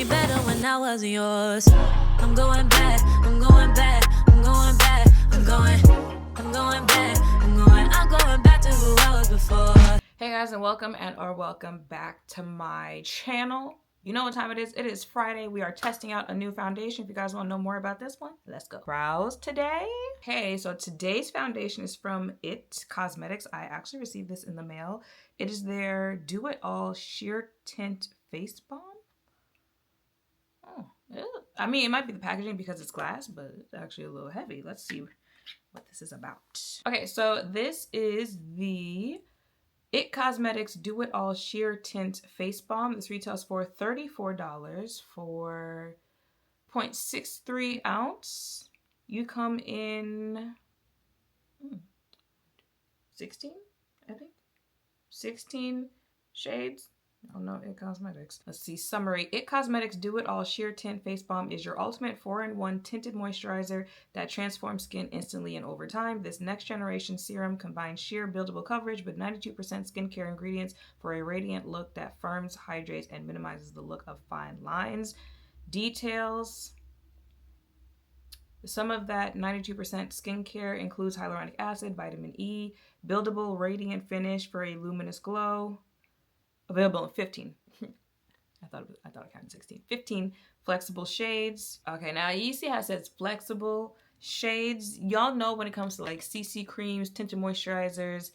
me better when I wasn't yours. I'm going back, I'm going back, I'm going back, I'm going back to who I was before. Hey guys, and welcome back to my channel. You know what time it is? It is Friday. We are testing out a new foundation. If you guys want to know more about this one, let's go. Browse today. Okay, so today's foundation is from It Cosmetics. I actually received this in the mail. It is their Do It All Sheer Tint Face Balm. Oh, I mean, it might be the packaging because it's glass, but it's actually a little heavy. Let's see what this is about. Okay, so this is the It Cosmetics Do It All Sheer Tint Face Balm. This retails for $34 for 0.63 ounce. You come in 16, I think. 16 shades. Oh no, It Cosmetics. Let's see, summary. It Cosmetics Do It All Sheer Tint Face Balm is your ultimate 4-in-1 tinted moisturizer that transforms skin instantly and over time. This next generation serum combines sheer buildable coverage with 92% skincare ingredients for a radiant look that firms, hydrates, and minimizes the look of fine lines. Details. Some of that 92% skincare includes hyaluronic acid, vitamin E, buildable radiant finish for a luminous glow. Available in 15. I thought it counted 16. 15 flexible shades. Okay, now you see how it says flexible shades. Y'all know when it comes to like CC creams, tinted moisturizers,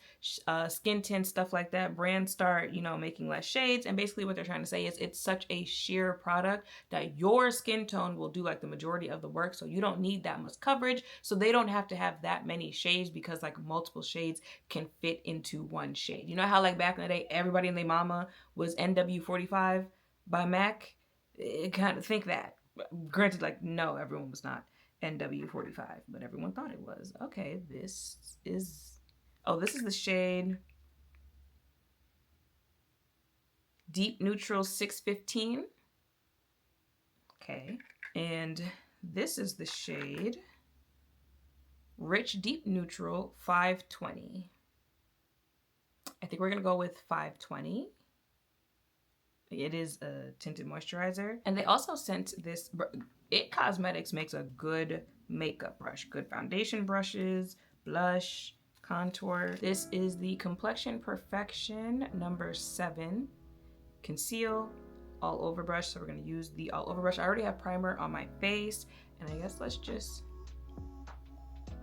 skin tints, stuff like that, brands start, making less shades. And basically what they're trying to say is it's such a sheer product that your skin tone will do like the majority of the work. So you don't need that much coverage. So they don't have to have that many shades because like multiple shades can fit into one shade. You know how like back in the day, everybody and their mama was NW45 by MAC? Kind of think that. Granted, like, no, everyone was not NW45, but everyone thought it was. Okay, this is the shade Deep Neutral 615. Okay, and this is the shade Rich Deep Neutral 520. I think we're gonna go with 520. It is a tinted moisturizer. And they also sent this. It Cosmetics makes a good makeup brush. Good foundation brushes, blush, contour. This is the Complexion Perfection number 7. Conceal, all over brush. So we're going to use the all over brush. I already have primer on my face. And I guess let's just...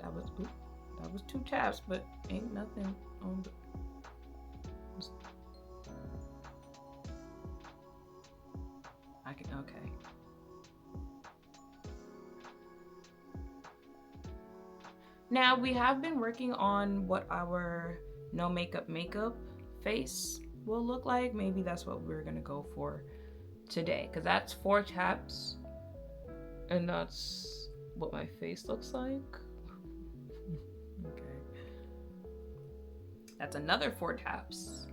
That was 2 taps, but ain't nothing on the... Okay. Now we have been working on what our no makeup face will look like. Maybe that's what we're gonna go for today, because that's 4 taps and that's what my face looks like. Okay. That's another 4 taps.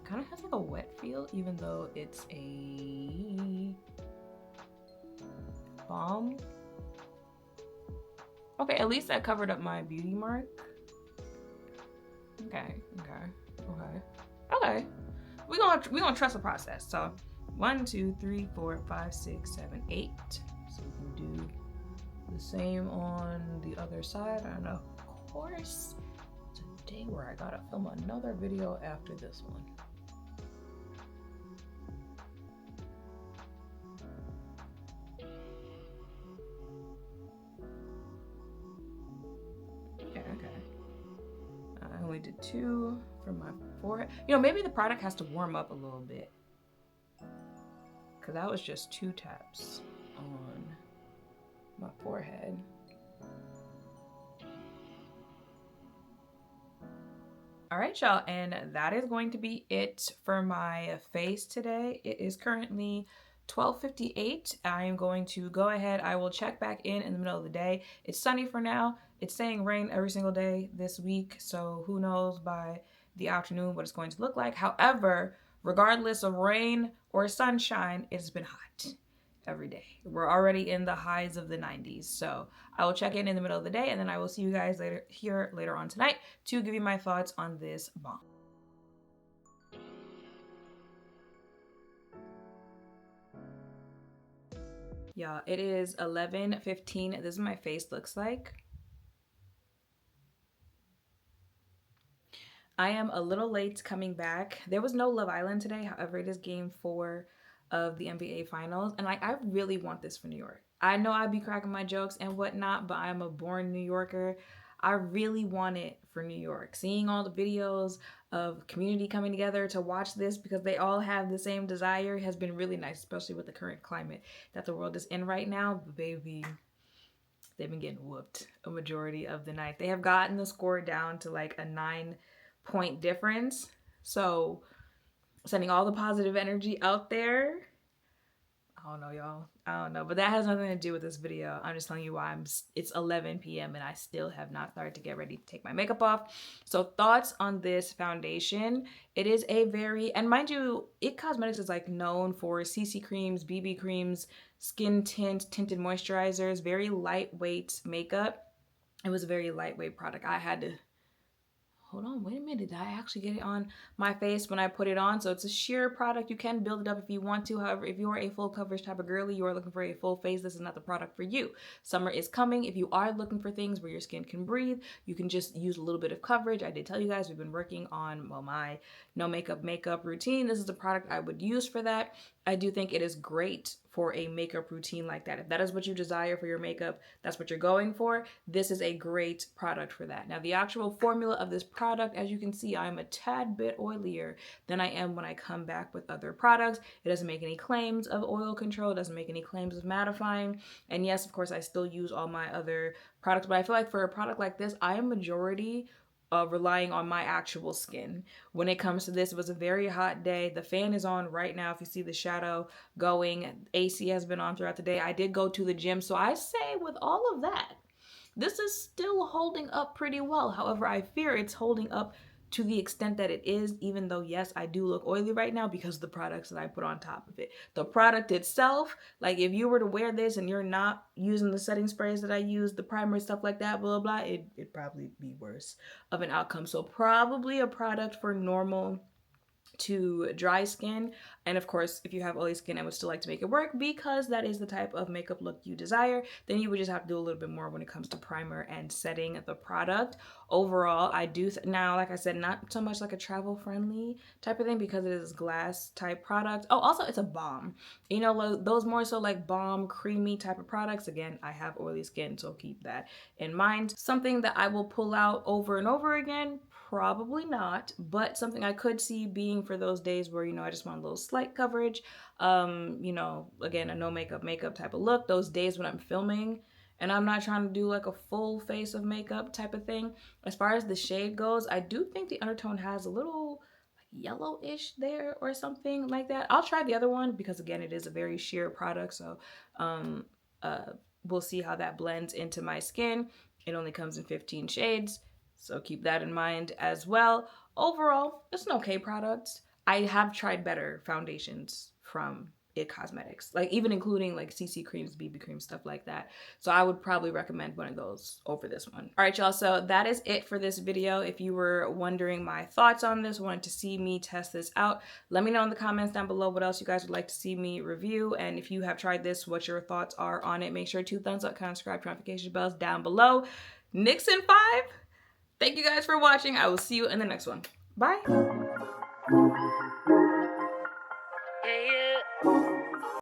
Kind of has like a wet feel, even though it's a balm. Okay, at least that covered up my beauty mark. Okay. We're gonna trust the process. So 1, 2, 3, 4, 5, 6, 7, 8. So we can do the same on the other side. And of course, today where I gotta film another video after this one. Okay. I only did 2 for my forehead. Maybe the product has to warm up a little bit, because that was just 2 taps on my forehead. All right, y'all, and that is going to be it for my face today. It is currently 12:58. I am going to go ahead. I will check back in the middle of the day. It's sunny for now. It's saying rain every single day this week, so who knows by the afternoon what it's going to look like. However, regardless of rain or sunshine, it's been hot every day. We're already in the highs of the 90s, so I will check in the middle of the day, and then I will see you guys later on tonight to give you my thoughts on this balm. Y'all, it is 11:15. This is what my face looks like. I am a little late coming back. There was no Love Island today. However, it is game 4 of the NBA Finals. And like, I really want this for New York. I know I'd be cracking my jokes and whatnot, but I'm a born New Yorker. I really want it for New York. Seeing all the videos of community coming together to watch this because they all have the same desire has been really nice, especially with the current climate that the world is in right now. But baby, they've been getting whooped a majority of the night. They have gotten the score down to like a 9-point difference. So sending all the positive energy out there. I don't know, y'all. I don't know, but that has nothing to do with this video. I'm just telling you why it's 11 p.m. and I still have not started to get ready to take my makeup off. So thoughts on this foundation. It is a very, and mind you, It Cosmetics is like known for CC creams, BB creams, skin tint, tinted moisturizers, very lightweight makeup. It was a very lightweight product. I had to, hold on, wait a minute. Did I actually get it on my face when I put it on? So it's a sheer product. You can build it up if you want to. However, if you're a full coverage type of girly, you are looking for a full face, this is not the product for you. Summer is coming. If you are looking for things where your skin can breathe, you can just use a little bit of coverage. I did tell you guys we've been working on, well, my no makeup routine. This is the product I would use for that. I do think it is great for a makeup routine like that. If that is what you desire for your makeup, that's what you're going for, this is a great product for that. Now, the actual formula of this product, as you can see, I'm a tad bit oilier than I am when I come back with other products. It doesn't make any claims of oil control. It doesn't make any claims of mattifying. And yes, of course, I still use all my other products, but I feel like for a product like this, I am majority relying on my actual skin. When it comes to this, it was a very hot day. The fan is on right now. If you see the shadow going, AC has been on throughout the day. I did go to the gym. So I say with all of that, this is still holding up pretty well. However, I fear it's holding up to the extent that it is, even though, yes, I do look oily right now because of the products that I put on top of it. The product itself, like if you were to wear this and you're not using the setting sprays that I use, the primer, stuff like that, blah, blah, blah, it'd probably be worse of an outcome. So probably a product for normal to dry skin. And of course, if you have oily skin and would still like to make it work because that is the type of makeup look you desire, then you would just have to do a little bit more when it comes to primer and setting the product. Overall, I do now, like I said, not so much like a travel friendly type of thing because it is glass type product. Oh, also it's a balm. You know, those more so like balm, creamy type of products. Again, I have oily skin, so keep that in mind. Something that I will pull out over and over again, probably not, but something I could see being for those days where, you know, I just want a little slight coverage. You know, again, a no makeup type of look. Those days when I'm filming and I'm not trying to do like a full face of makeup type of thing. As far as the shade goes, I do think the undertone has a little like yellowish there or something like that. I'll try the other one because again, it is a very sheer product. So we'll see how that blends into my skin. It only comes in 15 shades. So keep that in mind as well. Overall, it's an okay product. I have tried better foundations from It Cosmetics, like even including like CC creams, BB creams, stuff like that. So I would probably recommend one of those over this one. All right, y'all, so that is it for this video. If you were wondering my thoughts on this, wanted to see me test this out, let me know in the comments down below what else you guys would like to see me review. And if you have tried this, what your thoughts are on it. Make sure to thumbs up, comment, subscribe, notification bells down below. Nixon 5. Thank you guys for watching. I will see you in the next one. Bye. Yeah, yeah.